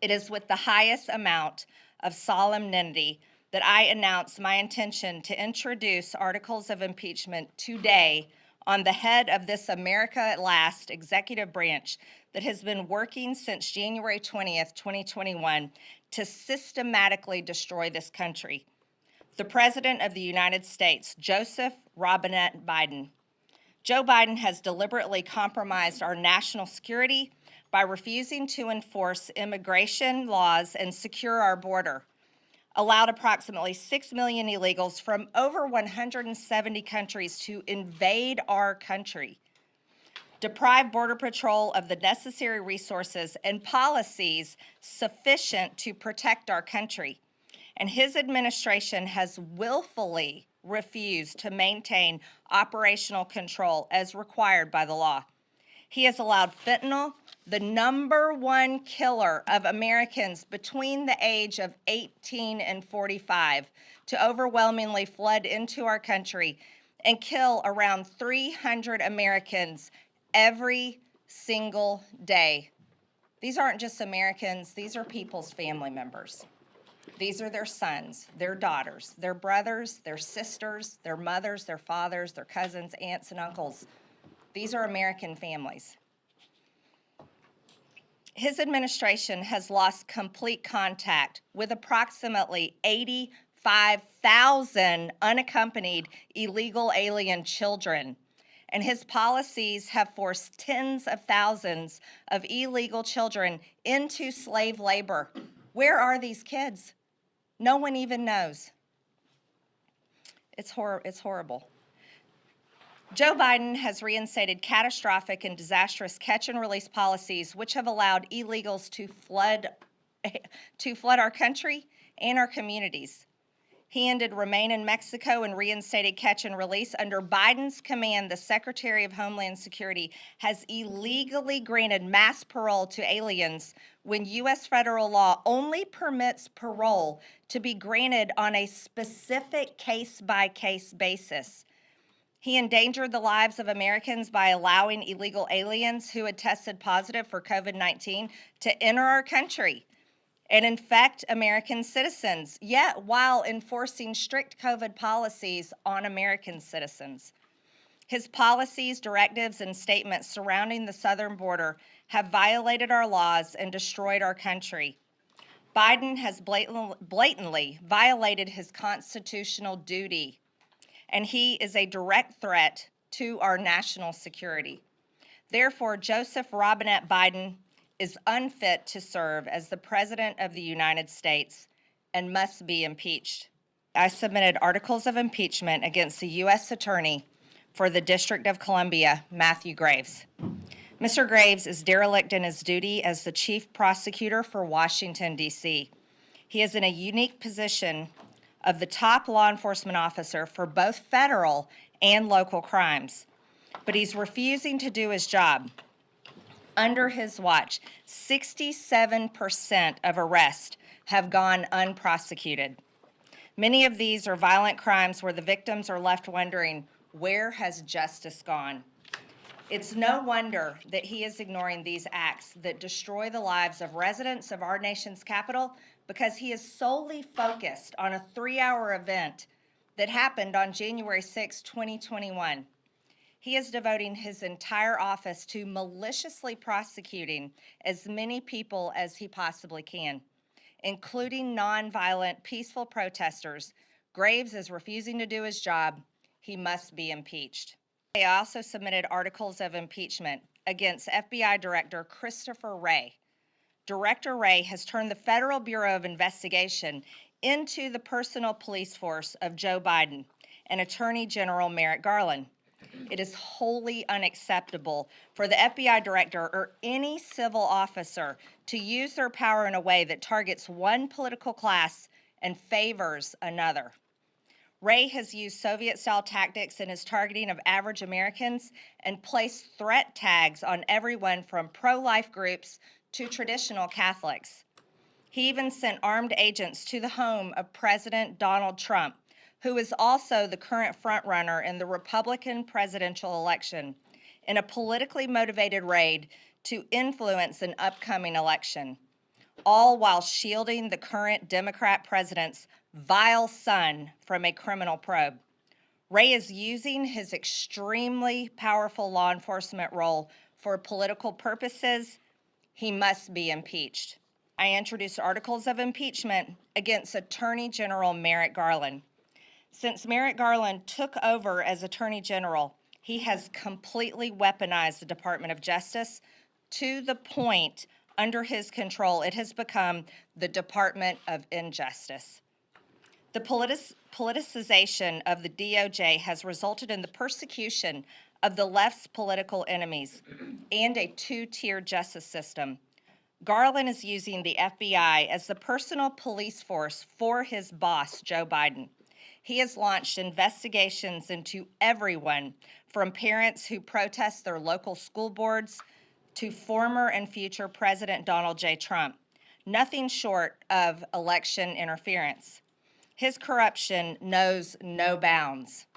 It is with the highest amount of solemnity that I announce my intention to introduce articles of impeachment today on the head of this America at Last executive branch that has been working since January 20th, 2021 to systematically destroy this country. The President of the United States, Joseph Robinette Biden. Joe Biden has deliberately compromised our national security by refusing to enforce immigration laws and secure our border, allowed approximately 6 million illegals from over 170 countries to invade our country, deprived Border Patrol of the necessary resources and policies sufficient to protect our country. And his administration has willfully refused to maintain operational control as required by the law. He has allowed fentanyl, the #1 killer of Americans between the age of 18 and 45, to overwhelmingly flood into our country and kill around 300 Americans every single day. These aren't just Americans, these are people's family members. These are their sons, their daughters, their brothers, their sisters, their mothers, their fathers, their cousins, aunts, and uncles. These are American families. His administration has lost complete contact with approximately 85,000 unaccompanied illegal alien children, and his policies have forced tens of thousands of illegal children into slave labor. Where are these kids? No one even knows. It's horrible. Joe Biden has reinstated catastrophic and disastrous catch and release policies which have allowed illegals to flood our country and our communities. He ended Remain in Mexico and reinstated catch and release. Under Biden's command, the Secretary of Homeland Security has illegally granted mass parole to aliens when U.S. federal law only permits parole to be granted on a specific case-by-case basis. He endangered the lives of Americans by allowing illegal aliens who had tested positive for COVID-19 to enter our country and infect American citizens, yet while enforcing strict COVID policies on American citizens. His policies, directives, and statements surrounding the southern border have violated our laws and destroyed our country. Biden has blatantly violated his constitutional duty, and he is a direct threat to our national security. Therefore, Joseph Robinette Biden is unfit to serve as the President of the United States and must be impeached. I submitted articles of impeachment against the U.S. Attorney for the District of Columbia, Matthew Graves. Mr. Graves is derelict in his duty as the Chief Prosecutor for Washington, D.C. He is in a unique position of the top law enforcement officer for both federal and local crimes, but he's refusing to do his job. Under his watch, 67% of arrests have gone unprosecuted. Many of these are violent crimes where the victims are left wondering, where has justice gone? It's no wonder that he is ignoring these acts that destroy the lives of residents of our nation's capital, because he is solely focused on a 3-hour event that happened on January 6, 2021. He is devoting his entire office to maliciously prosecuting as many people as he possibly can, including nonviolent, peaceful protesters. Graves is refusing to do his job. He must be impeached. I also submitted articles of impeachment against FBI Director Christopher Wray. Director Wray has turned the Federal Bureau of Investigation into the personal police force of Joe Biden and Attorney General Merrick Garland. It is wholly unacceptable for the FBI director or any civil officer to use their power in a way that targets one political class and favors another. Wray has used Soviet-style tactics in his targeting of average Americans and placed threat tags on everyone from pro-life groups to traditional Catholics. He even sent armed agents to the home of President Donald Trump, who is also the current frontrunner in the Republican presidential election, in a politically motivated raid to influence an upcoming election. all while shielding the current Democrat president's vile son from a criminal probe. Wray is using his extremely powerful law enforcement role for political purposes. He must be impeached. I introduced articles of impeachment against Attorney General Merrick Garland. Since Merrick Garland took over as Attorney General, he has completely weaponized the Department of Justice to the point under his control it has become the Department of Injustice. The politicization of the DOJ has resulted in the persecution of the left's political enemies and a two-tier justice system. Garland is using the FBI as the personal police force for his boss, Joe Biden. He has launched investigations into everyone from parents who protest their local school boards to former and future President Donald J. Trump, nothing short of election interference. His corruption knows no bounds.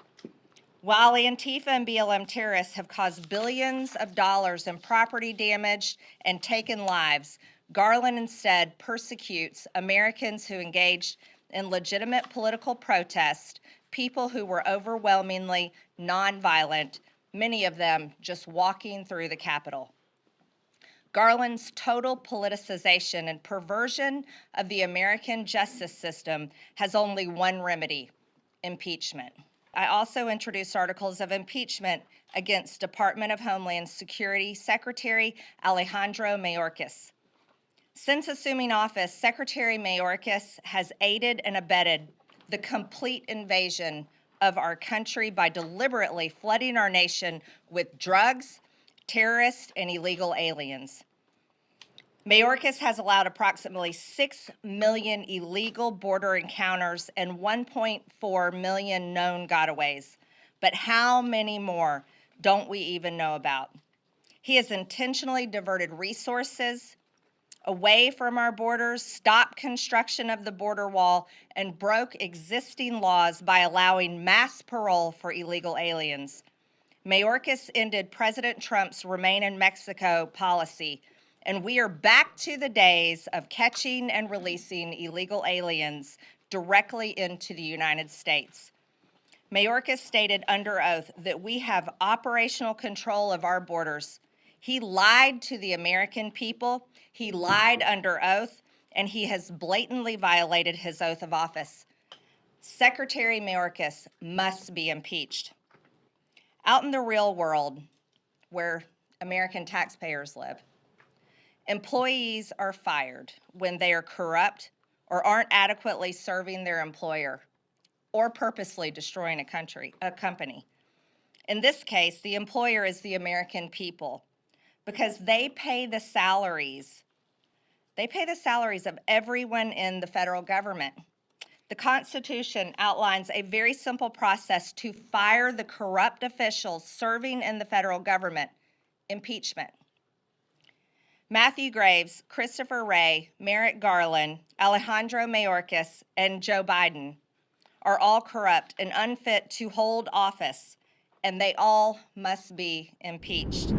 While Antifa and BLM terrorists have caused billions of dollars in property damage and taken lives, Garland instead persecutes Americans who engaged in legitimate political protest, people who were overwhelmingly nonviolent, many of them just walking through the Capitol. Garland's total politicization and perversion of the American justice system has only one remedy: impeachment. I also introduced articles of impeachment against Department of Homeland Security Secretary Alejandro Mayorkas. Since assuming office, Secretary Mayorkas has aided and abetted the complete invasion of our country by deliberately flooding our nation with drugs, terrorists, and illegal aliens. Mayorkas has allowed approximately 6 million illegal border encounters and 1.4 million known gotaways. But how many more don't we even know about? He has intentionally diverted resources away from our borders, stopped construction of the border wall, and broke existing laws by allowing mass parole for illegal aliens. Mayorkas ended President Trump's Remain in Mexico policy, and we are back to the days of catching and releasing illegal aliens directly into the United States. Mayorkas stated under oath that we have operational control of our borders. He lied to the American people, he lied under oath, and he has blatantly violated his oath of office. Secretary Mayorkas must be impeached. Out in the real world, where American taxpayers live, employees are fired when they are corrupt or aren't adequately serving their employer or purposely destroying a company. In this case, the employer is the American people because they pay the salaries. They pay the salaries of everyone in the federal government. The Constitution outlines a very simple process to fire the corrupt officials serving in the federal government: impeachment. Matthew Graves, Christopher Wray, Merrick Garland, Alejandro Mayorkas, and Joe Biden are all corrupt and unfit to hold office, and they all must be impeached.